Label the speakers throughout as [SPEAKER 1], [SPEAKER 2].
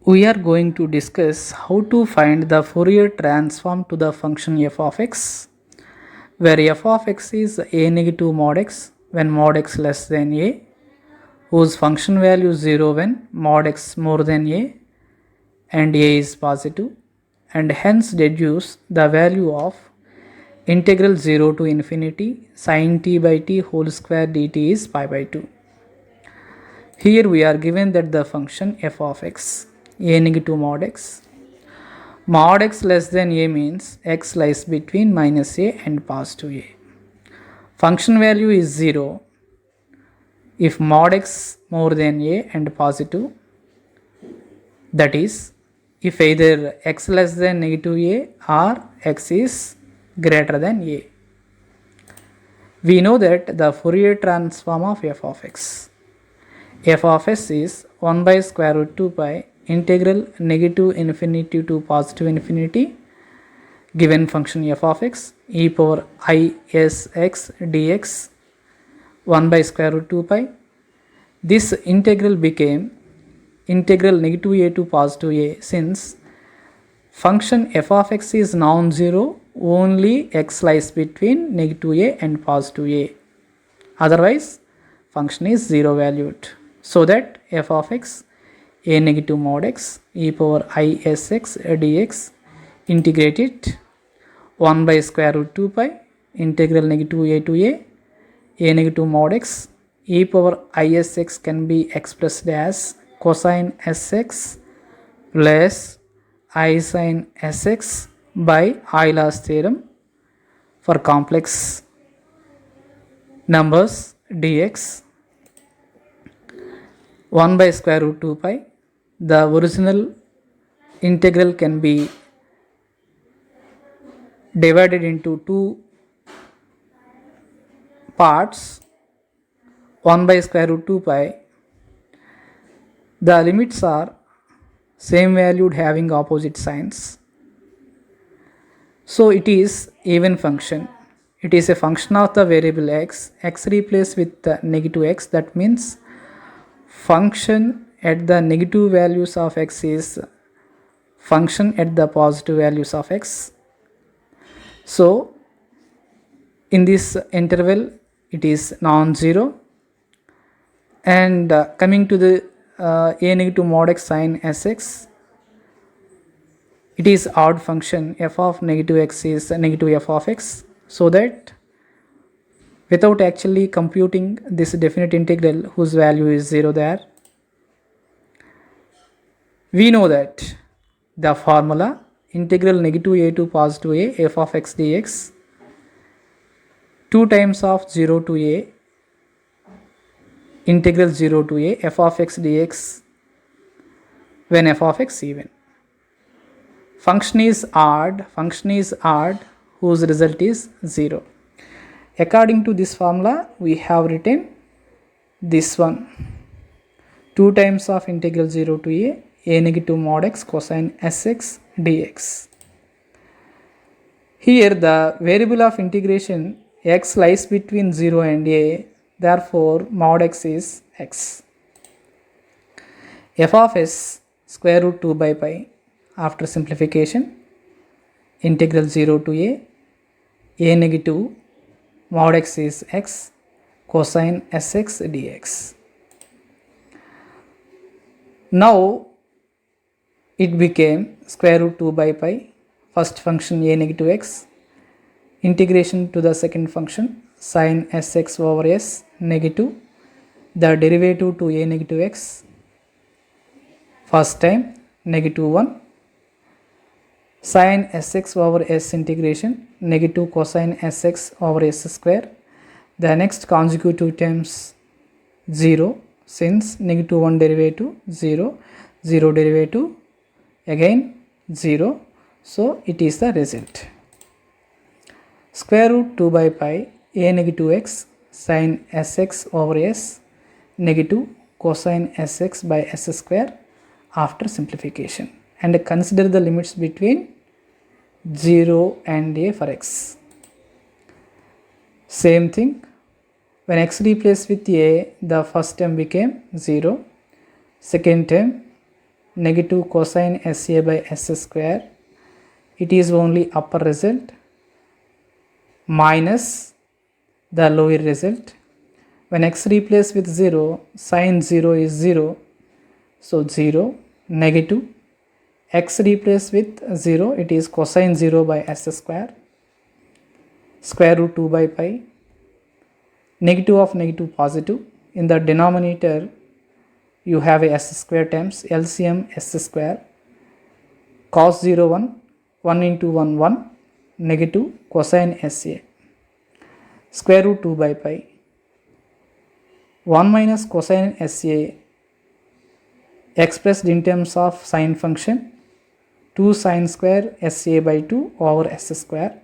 [SPEAKER 1] We are going to discuss how to find the Fourier transform to the function f of x, where f of x is a negative mod x when mod x less than a, whose function value is 0 when mod x more than a and a is positive, and hence deduce the value of integral 0 to infinity sin t by t whole square dt is pi by 2. Here we are given that the function f of x, a negative mod x less than a means x lies between minus a and positive a. Function value is 0 if mod x more than a and positive, that is if either x less than negative a or x is greater than a. We know that the Fourier transform of f of x is 1 by square root 2 pi integral negative infinity to positive infinity given function f of x e power I s x dx 1 by square root 2 pi. This integral became integral negative a to positive a since function f of x is non-zero only x lies between negative a and positive a, otherwise function is zero valued, so that f of x a negative mod x e power I s x dx integrated 1 by square root 2 pi integral negative a to a negative mod x e power I s x can be expressed as cosine sx plus I sin sx by Euler's theorem for complex numbers dx 1 by square root 2 pi. The original integral can be divided into two parts. 1 by square root 2 pi, the limits are same valued having opposite signs, so it is even function. It is a function of the variable x replaced with the negative x, that means function at the negative values of x is function at the positive values of x. So in this interval it is non-zero, and coming to the a negative mod x sin sx, it is odd function f of negative x is negative f of x, so that without actually computing this definite integral whose value is 0 there, we know that the formula integral negative a to positive a f of x dx 2 times of 0 to a integral 0 to a f of x dx when f of x even. Function is odd whose result is 0. According to this formula we have written this one, 2 times of integral 0 to a negative mod x cosine sx dx. Here the variable of integration x lies between 0 and a, therefore mod x is x. F of s square root 2 by pi after simplification integral 0 to a negative mod x is x cosine sx dx. Now it became square root 2 by pi first function a negative x integration to the second function sin sx over s negative the derivative to a negative x first time negative 1 sin sx over s integration negative cosine sx over s square, the next consecutive terms 0 since negative 1 derivative 0 derivative again 0, so it is the result. Square root 2 by pi a negative x sin sx over s negative cosine sx by s square after simplification, and consider the limits between 0 and a for x. Same thing, when x replaced with a, the first term became 0, second term negative cosine SA by S square, it is only upper result minus the lower result. When x replaced with 0, sine 0 is 0, so 0, negative, x replaced with 0, it is cosine 0 by S square, square root 2 by pi, negative of negative positive. In the denominator, you have a S square times LCM S square, cos 0 1, 1 into 1 1, negative cosine SA, square root 2 by pi, 1 minus cosine SA expressed in terms of sine function, 2 sine square SA by 2 over S square.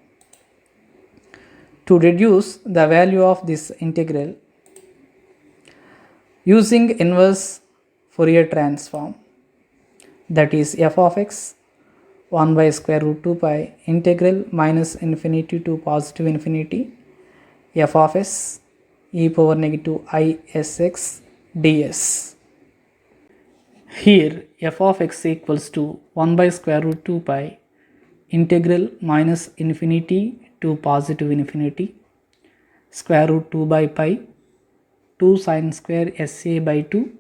[SPEAKER 1] To reduce the value of this integral, using inverse Fourier transform, that is f of x 1 by square root 2 pi integral minus infinity to positive infinity f of s e power negative I s x ds. Here f of x equals to 1 by square root 2 pi integral minus infinity to positive infinity square root 2 by pi 2 sine square SA by 2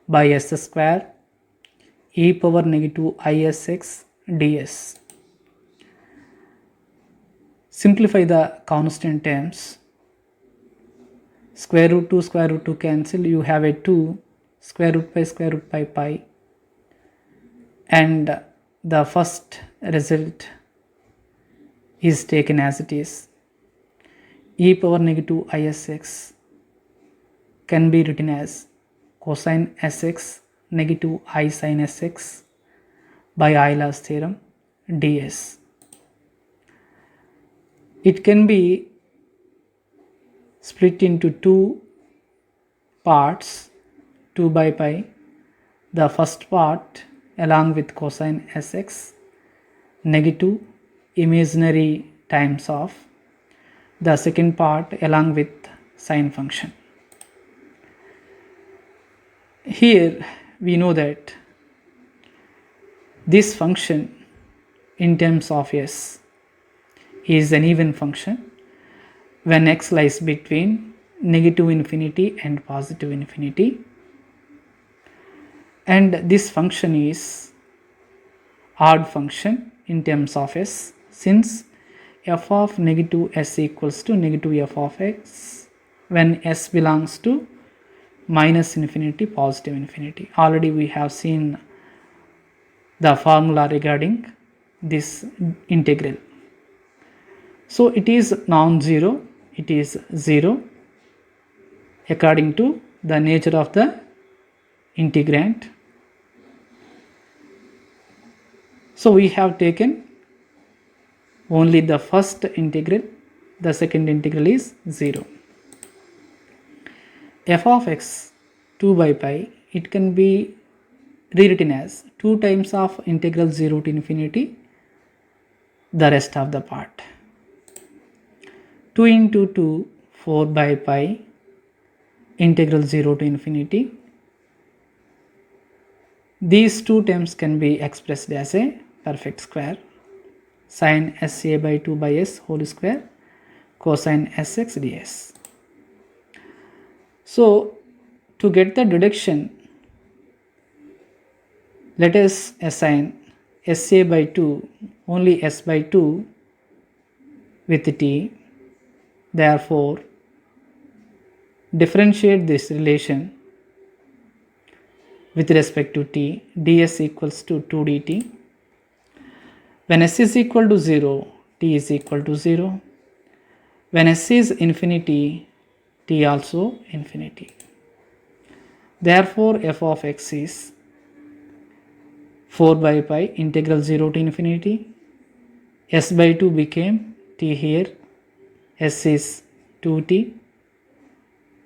[SPEAKER 1] by S square e power negative ISX ds. Simplify the constant terms. Square root 2 cancel, you have a 2 square root by pi, and the first result is taken as it is. E power negative ISX can be written as cosine Sx negative I sin Sx by Euler's theorem ds. It can be split into two parts, 2 by pi. The first part along with cosine Sx negative imaginary times of the second part along with sine function. Here we know that this function in terms of s is an even function when x lies between negative infinity and positive infinity, and this function is odd function in terms of s, since f of negative s equals to negative f of x when s belongs to minus infinity positive infinity. Already we have seen the formula regarding this integral. So it is non-zero, it is 0 according to the nature of the integrand. So we have taken only the first integral, the second integral is 0. F of x 2 by pi, it can be rewritten as 2 times of integral 0 to infinity the rest of the part. 2 into 2 4 by pi integral 0 to infinity. These two terms can be expressed as a perfect square, sine SA by 2 by s whole square cosine Sx ds. So to get the deduction, let us assign SA by 2 only s by 2 with t. Therefore differentiate this relation with respect to t, ds equals to 2 dt. When s is equal to 0, t is equal to 0. When s is infinity, t also infinity. Therefore f of x is 4 by pi integral 0 to infinity. S by 2 became t here. S is 2t.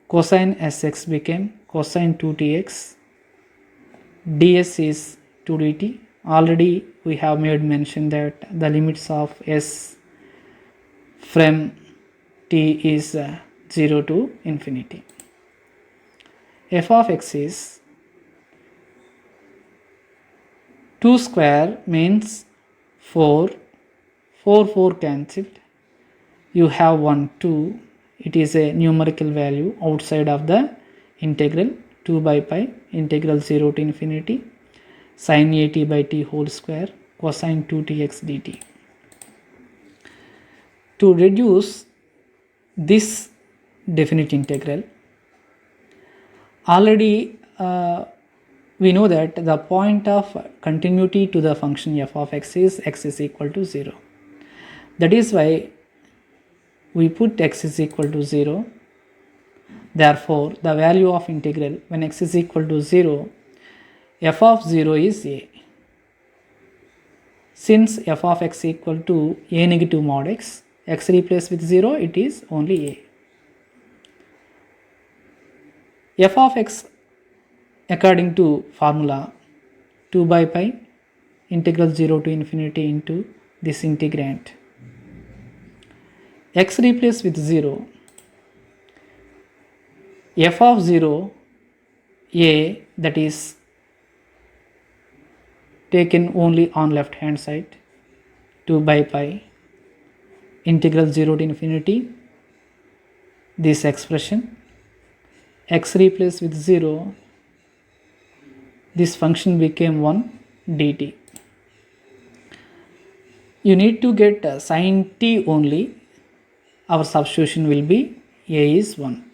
[SPEAKER 1] Cosine Sx became cosine 2tx. ds is 2 dt. Already we have made mention that the limits of s from t is 0 to infinity. F of x is 2 square means 4, 4 cancelled. You have 1 2, it is a numerical value outside of the integral. 2 by pi integral 0 to infinity sin a t by t whole square cosine 2tx dt. To reduce this definite integral, already we know that the point of continuity to the function f of x is equal to 0. That is why we put x is equal to 0. Therefore, the value of integral when x is equal to 0, f of 0 is a. Since f of x equal to a negative mod x, x replaced with 0, it is only a. F of x according to formula 2 by pi integral 0 to infinity into this integrand. X replaced with 0, f of 0 a, that is taken only on left hand side, 2 by pi integral 0 to infinity this expression, x replaced with 0, this function became 1 dt. You need to get sin t only. Our substitution will be a is 1.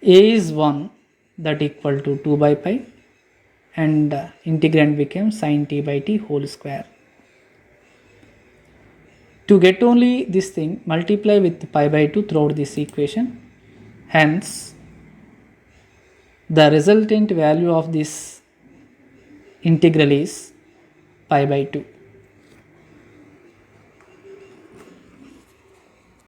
[SPEAKER 1] A is 1, that equal to 2 by pi, and integrand became sin t by t whole square. To get only this thing, multiply with pi by 2 throughout this equation. Hence, the resultant value of this integral is pi by 2.